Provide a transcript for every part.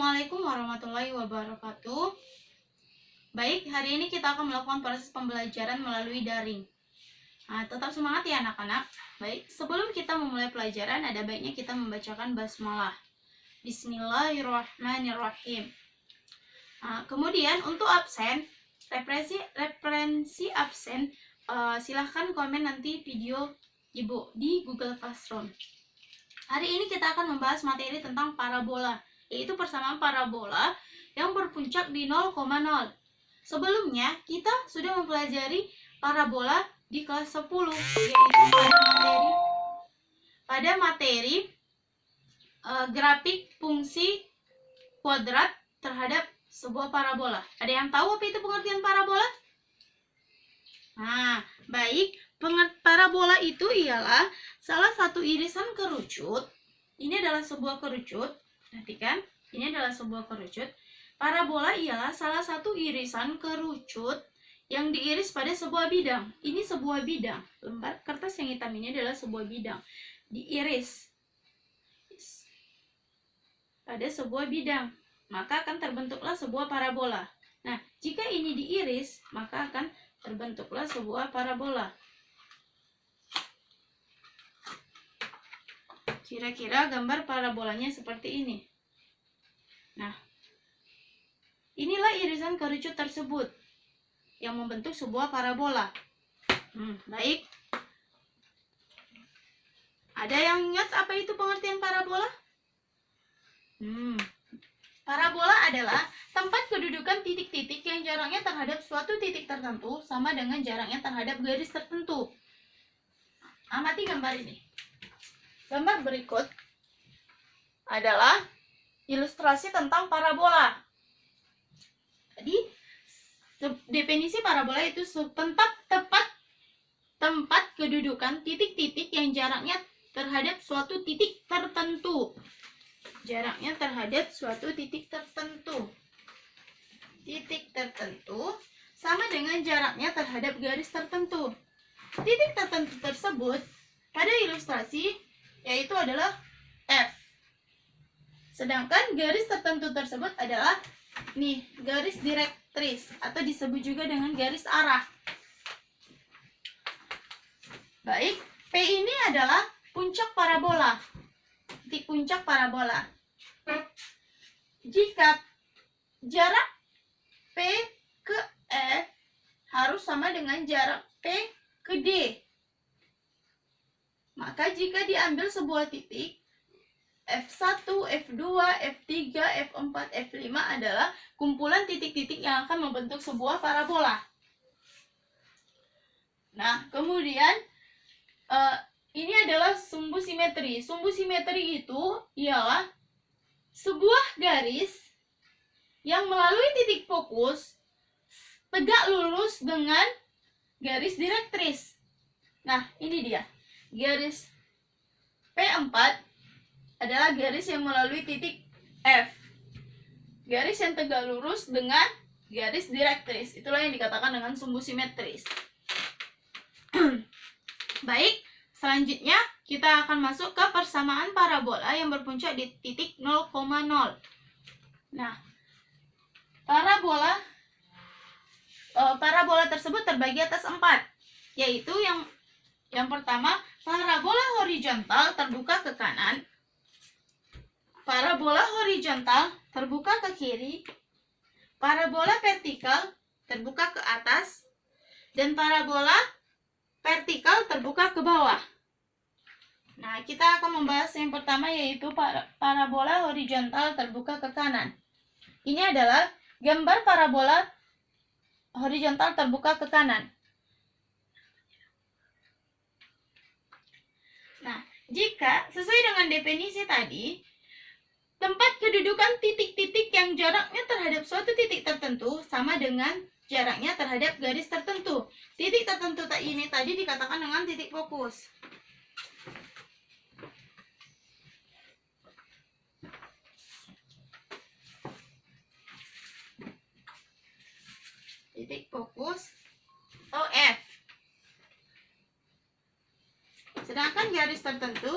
Assalamualaikum warahmatullahi wabarakatuh. Baik, hari ini kita akan melakukan proses pembelajaran melalui daring. Nah, tetap semangat ya anak-anak. Baik, sebelum kita memulai pelajaran, ada baiknya kita membacakan basmalah. Bismillahirrahmanirrahim. Nah, kemudian untuk absen, referensi absen, silahkan komen nanti video Ibu di Google Classroom. Hari ini kita akan membahas materi tentang parabola, yaitu persamaan parabola yang berpuncak di 0,0. Sebelumnya, kita sudah mempelajari parabola di kelas 10, yaitu pada materi grafik fungsi kuadrat terhadap sebuah parabola. Ada yang tahu apa itu pengertian parabola? Nah, baik. Parabola itu ialah salah satu irisan kerucut. Ini adalah sebuah kerucut. Perhatikan, ini adalah sebuah kerucut. Parabola ialah salah satu irisan kerucut yang diiris pada sebuah bidang. Ini sebuah bidang. Lembar kertas yang hitam ini adalah sebuah bidang. Diiris pada sebuah bidang, maka akan terbentuklah sebuah parabola. Nah, jika ini diiris, maka akan terbentuklah sebuah parabola. Kira-kira gambar parabolanya seperti ini. Nah, inilah irisan kerucut tersebut yang membentuk sebuah parabola. Baik. Ada yang ingat apa itu pengertian parabola? Parabola adalah tempat kedudukan titik-titik yang jaraknya terhadap suatu titik tertentu sama dengan jaraknya terhadap garis tertentu. Amati gambar ini. Gambar berikut adalah ilustrasi tentang parabola. Jadi, definisi parabola itu tempat kedudukan titik-titik yang jaraknya terhadap suatu titik tertentu. Jaraknya terhadap suatu titik tertentu. Titik tertentu sama dengan jaraknya terhadap garis tertentu. Titik tertentu tersebut pada ilustrasi yaitu adalah F. Sedangkan garis tertentu tersebut adalah garis direktris atau disebut juga dengan garis arah. Baik, P ini adalah puncak parabola. Titik puncak parabola. Jika jarak P ke F harus sama dengan jarak P ke D. Maka jika diambil sebuah titik F1, F2, F3, F4, F5 adalah kumpulan titik-titik yang akan membentuk sebuah parabola. Nah, kemudian ini adalah sumbu simetri. Sumbu simetri itu ialah sebuah garis yang melalui titik fokus tegak lurus dengan garis direktris. Nah, ini dia. Garis P4 adalah garis yang melalui titik F. Garis yang tegak lurus dengan garis direktris. Itulah yang dikatakan dengan sumbu simetris. Baik, selanjutnya kita akan masuk ke persamaan parabola yang berpuncak di titik 0,0. Nah, parabola tersebut terbagi atas 4, yaitu yang pertama, parabola horizontal terbuka ke kanan, parabola horizontal terbuka ke kiri, parabola vertikal terbuka ke atas, dan parabola vertikal terbuka ke bawah. Nah, kita akan membahas yang pertama yaitu parabola horizontal terbuka ke kanan. Ini adalah gambar parabola horizontal terbuka ke kanan. Nah, jika sesuai dengan definisi tadi, tempat kedudukan titik-titik yang jaraknya terhadap suatu titik tertentu sama dengan jaraknya terhadap garis tertentu. Titik tertentu ini tadi dikatakan dengan titik fokus. Titik fokus atau F. Sedangkan garis tertentu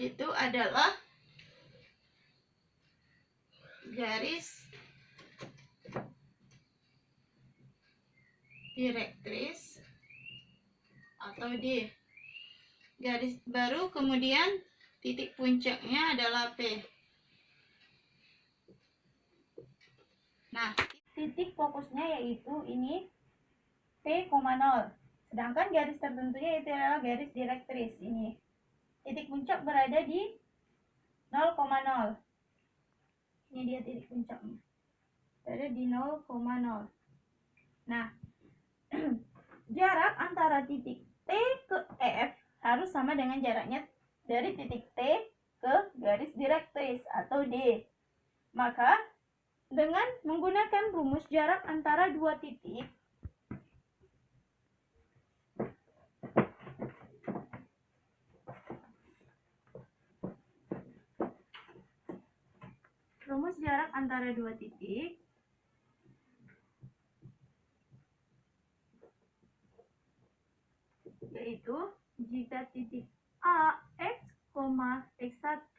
itu adalah garis direktris atau D. Garis baru, kemudian titik puncaknya adalah P. Nah, titik fokusnya yaitu ini P,0. Sedangkan garis tertentunya itu adalah garis direktris ini. Titik puncak berada di 0,0. Ini dia titik puncaknya. Berada di 0,0. Nah, jarak antara titik T ke F harus sama dengan jaraknya dari titik T ke garis direktris atau D. Maka, dengan menggunakan rumus jarak antara dua titik, yaitu jika titik A X, X1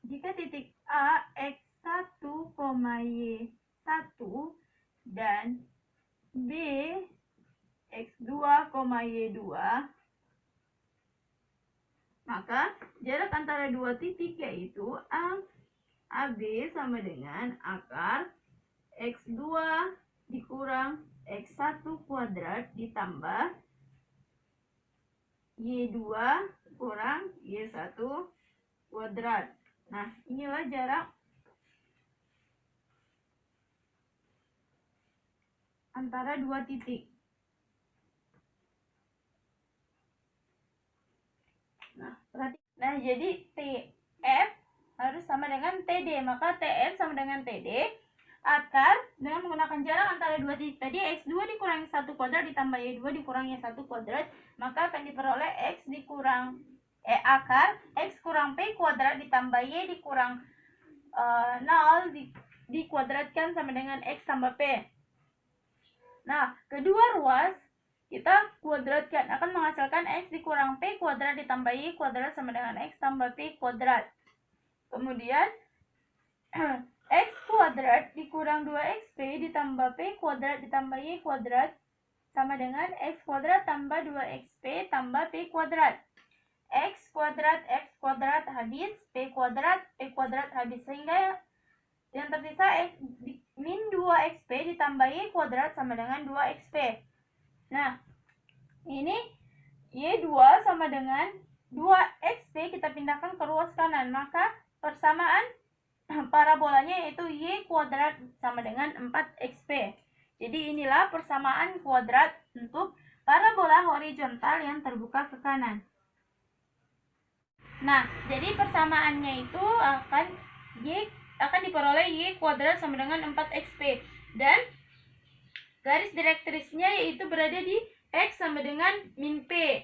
jika titik A X1, Y1 dan B X2, Y2, maka jarak antara dua titik yaitu AB sama dengan akar X2 dikurang X1 kuadrat ditambah Y2 kurang Y1 kuadrat. Nah, inilah jarak antara dua titik. Nah, jadi TF harus sama dengan TD, maka TF sama dengan TD. Akar dengan menggunakan jarak antara dua titik tadi, X2 dikurangi 1 kuadrat ditambah Y2 dikurangi 1 kuadrat, maka akan diperoleh X dikurang akar X kurang P kuadrat ditambah Y dikurang 0 dikuadratkan sama dengan X tambah P. Nah, kedua ruas kita kuadratkan akan menghasilkan X dikurang P kuadrat ditambah Y kuadrat sama dengan X tambah P kuadrat. Kemudian X kuadrat dikurang 2XP ditambah P kuadrat ditambah Y kuadrat sama dengan X kuadrat tambah 2XP tambah P kuadrat. X kuadrat habis, P kuadrat habis, sehingga yang tersisa X min 2XP ditambah Y kuadrat sama dengan 2XP. Nah, ini Y2 sama dengan 2XP kita pindahkan ke ruas kanan, maka persamaan parabolanya yaitu Y kuadrat sama dengan 4XP. Jadi inilah persamaan kuadrat untuk parabola horizontal yang terbuka ke kanan. Nah, jadi persamaannya itu akan diperoleh Y kuadrat sama dengan 4XP. Dan garis direktrisnya yaitu berada di X sama dengan min P.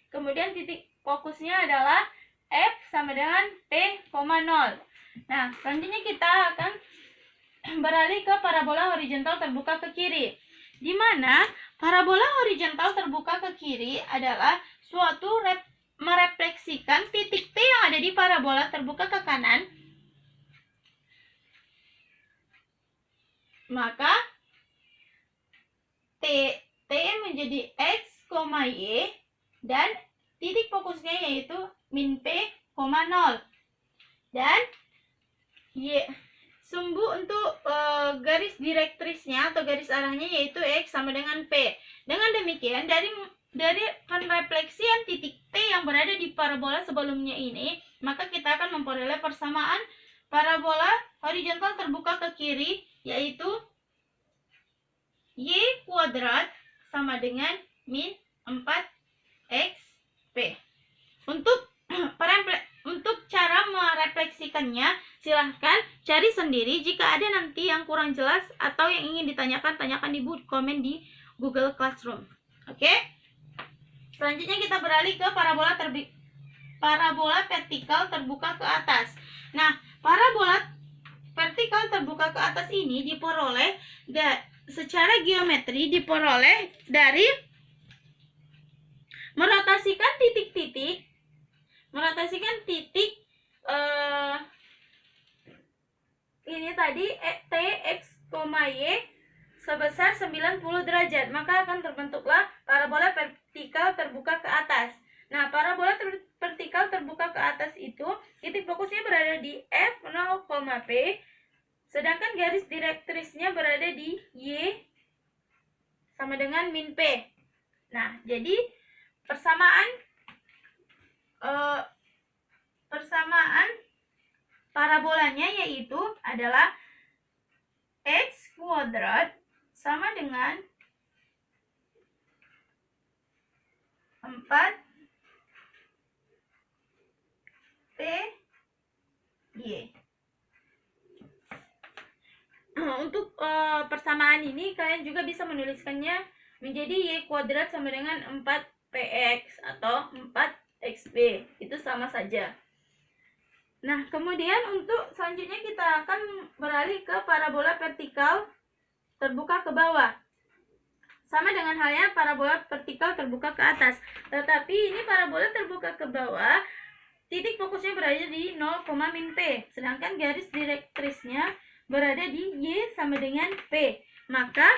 Kemudian titik fokusnya adalah F sama dengan P,0. Nah, selanjutnya kita akan beralih ke parabola horizontal terbuka ke kiri, di mana parabola horizontal terbuka ke kiri adalah suatu merefleksikan titik T yang ada di parabola terbuka ke kanan. Maka T menjadi X, Y dan titik fokusnya yaitu min P,0. Dan sumbu untuk garis direktrisnya atau garis arahnya yaitu X sama dengan P. Dengan demikian, dari penrefleksian titik T yang berada di parabola sebelumnya ini, maka kita akan memperoleh persamaan parabola horizontal terbuka ke kiri, yaitu Y kuadrat sama dengan min 4XP. Untuk cara merefleksikannya, silahkan cari sendiri. Jika ada nanti yang kurang jelas atau yang ingin ditanyakan, tanyakan di komen di Google Classroom. Oke? Selanjutnya kita beralih ke parabola vertikal terbuka ke atas. Nah, parabola vertikal terbuka ke atas ini diperoleh secara geometri diperoleh dari merotasikan titik-titik, ini tadi T, X, Y sebesar 90 derajat, maka akan terbentuklah parabola vertikal terbuka ke atas. Nah, parabola vertikal terbuka ke atas itu titik fokusnya berada di F 0, P, sedangkan garis direktrisnya berada di Y sama dengan min P. Nah, jadi persamaan parabolanya yaitu adalah X kuadrat sama dengan 4PY. Untuk persamaan ini kalian juga bisa menuliskannya menjadi Y kuadrat sama dengan 4PX atau 4XB. Itu sama saja. Nah, kemudian untuk selanjutnya kita akan beralih ke parabola vertikal terbuka ke bawah. Sama dengan halnya parabola vertikal terbuka ke atas. Tetapi ini parabola terbuka ke bawah, titik fokusnya berada di 0, min P. Sedangkan garis direktrisnya berada di Y sama dengan P. Maka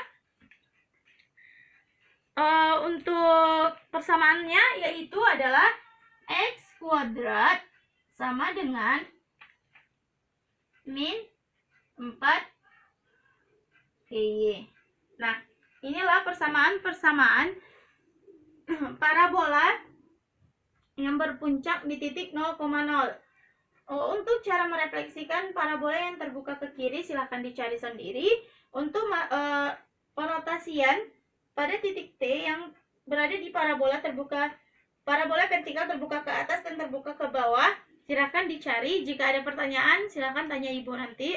untuk persamaannya yaitu adalah X kuadrat sama dengan min 4PY. Nah, inilah persamaan parabola yang berpuncak di titik 0,0. Untuk cara merefleksikan parabola yang terbuka ke kiri silahkan dicari sendiri. Untuk penotasian pada titik T yang berada di parabola vertikal terbuka ke atas dan terbuka ke bawah, silahkan dicari. Jika ada pertanyaan silahkan tanya ibu nanti.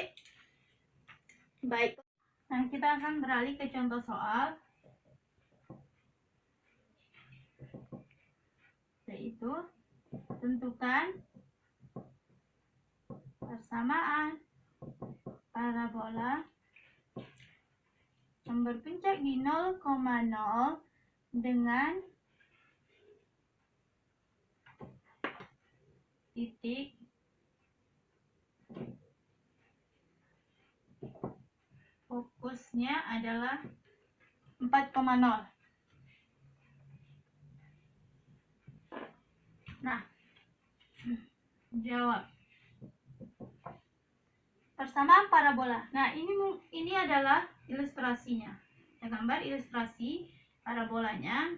Baik. Nah, kita akan beralih ke contoh soal, yaitu tentukan persamaan parabola yang berpuncak di 0,0 dengan titik fokusnya adalah 4,0. Nah, jawab. Persamaan parabola. Nah, ini adalah ilustrasinya. Saya gambar ilustrasi parabolanya.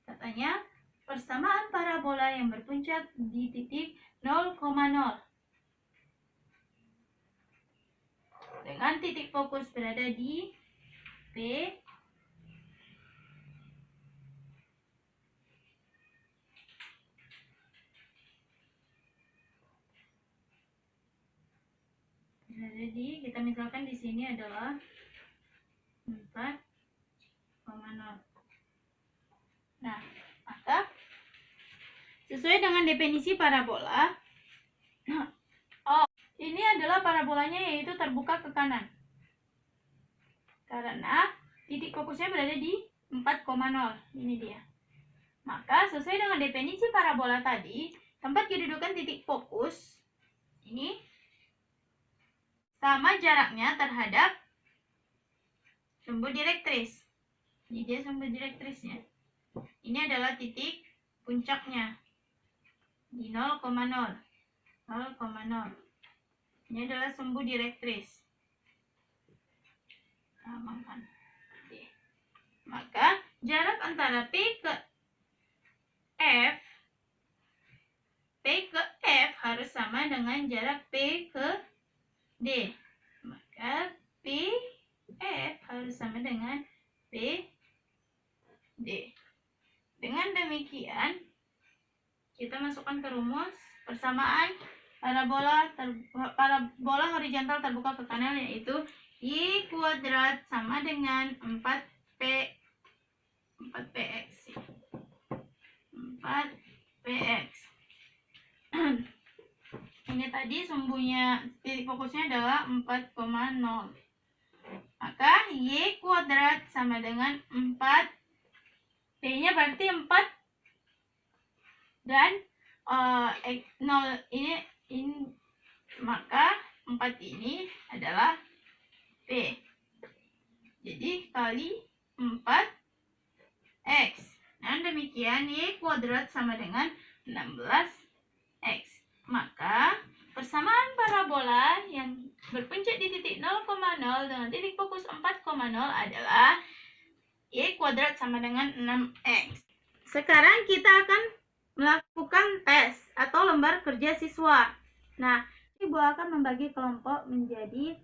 Katanya, persamaan parabola yang berpuncak di titik 0,0 dengan titik fokus berada di P jadi kita misalkan di sini adalah 4,0. Nah, maka sesuai dengan definisi parabola, ini adalah parabolanya yaitu terbuka ke kanan. Karena titik fokusnya berada di 4,0. Ini dia. Maka sesuai dengan definisi parabola tadi, tempat kedudukan titik fokus ini sama jaraknya terhadap sumbu direktris. Ini dia sumbu direktrisnya. Ini adalah titik puncaknya di 0,0. Ini adalah sumbu direktris. Maka jarak antara P ke F harus sama dengan jarak P ke D. Maka PF harus sama dengan PD. Dengan demikian, kita masukkan ke rumus persamaan parabola horizontal terbuka ke kanan, yaitu Y kuadrat sama dengan 4PX. Ini tadi sumbunya, titik fokusnya adalah 4,0. Maka Y Y kuadrat sama dengan 4. P-nya berarti 4. Dan 0 ini maka 4 ini adalah P. Jadi kali 4x. Dan demikian Y kuadrat sama dengan 16x. Maka persamaan parabola yang berpuncak di titik 0,0 dengan titik fokus 4,0 adalah Y kuadrat sama dengan 6x. Sekarang kita akan melakukan tes atau lembar kerja siswa. Nah, Ibu akan membagi kelompok menjadi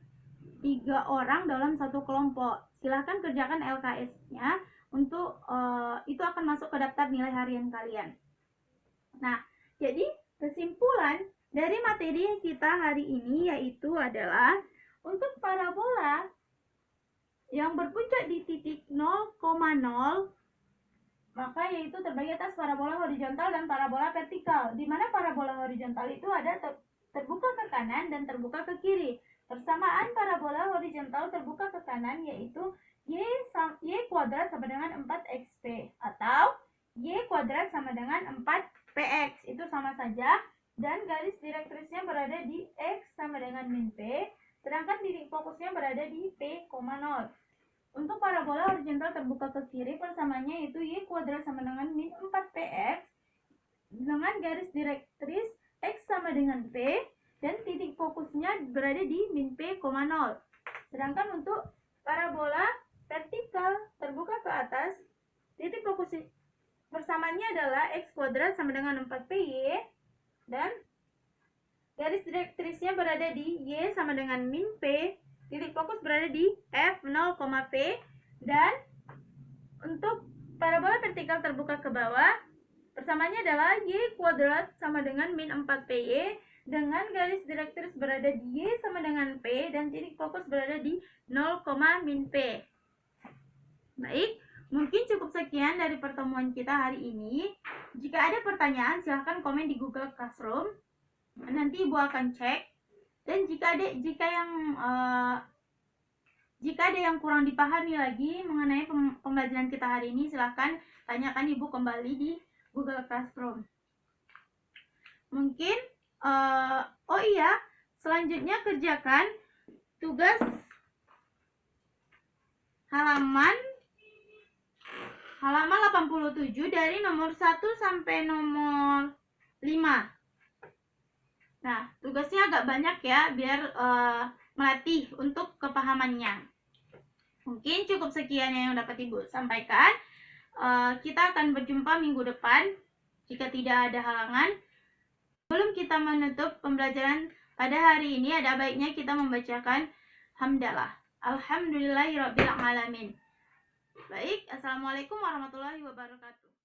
3 orang dalam satu kelompok. Silahkan kerjakan LKS-nya untuk itu akan masuk ke daftar nilai harian kalian. Nah, jadi kesimpulan dari materi kita hari ini yaitu adalah untuk parabola yang berpuncak di titik 0,0 maka yaitu terbagi atas parabola horizontal dan parabola vertikal, di mana parabola horizontal itu ada terbuka ke kanan dan terbuka ke kiri. Persamaan parabola horizontal terbuka ke kanan yaitu Y kuadrat sama dengan 4xp atau Y kuadrat sama dengan 4px, itu sama saja, dan garis direktrisnya berada di X sama dengan min P, sedangkan titik fokusnya berada di P,0. Untuk parabola horizontal terbuka ke kiri, persamaannya yaitu Y kuadrat sama dengan min 4px dengan garis direktris X sama dengan P dan titik fokusnya berada di min P,0. Sedangkan untuk parabola vertikal terbuka ke atas, titik fokus persamaannya adalah X kuadrat sama dengan 4py dan garis direktrisnya berada di Y sama dengan min P, titik fokus berada di F0,P, dan untuk parabola vertikal terbuka ke bawah, persamaannya adalah Y kuadrat sama dengan min 4py dengan garis direktris berada di Y sama dengan P dan titik fokus berada di 0, min P. Baik, mungkin cukup sekian dari pertemuan kita hari ini. Jika ada pertanyaan, silahkan komen di Google Classroom. Nanti Ibu akan cek. Dan jika ada yang kurang dipahami lagi mengenai pembelajaran kita hari ini, silahkan tanyakan Ibu kembali di Google Classroom. Mungkin, oh iya, selanjutnya kerjakan tugas halaman 87 dari nomor 1 sampai nomor 5. Nah, tugasnya agak banyak ya, biar melatih untuk kepahamannya. Mungkin cukup sekian yang dapat Ibu sampaikan. Kita akan berjumpa minggu depan jika tidak ada halangan. Sebelum kita menutup pembelajaran pada hari ini, ada baiknya kita membacakan hamdalah. Alhamdulillahirabbil alamin. Baik, assalamualaikum warahmatullahi wabarakatuh.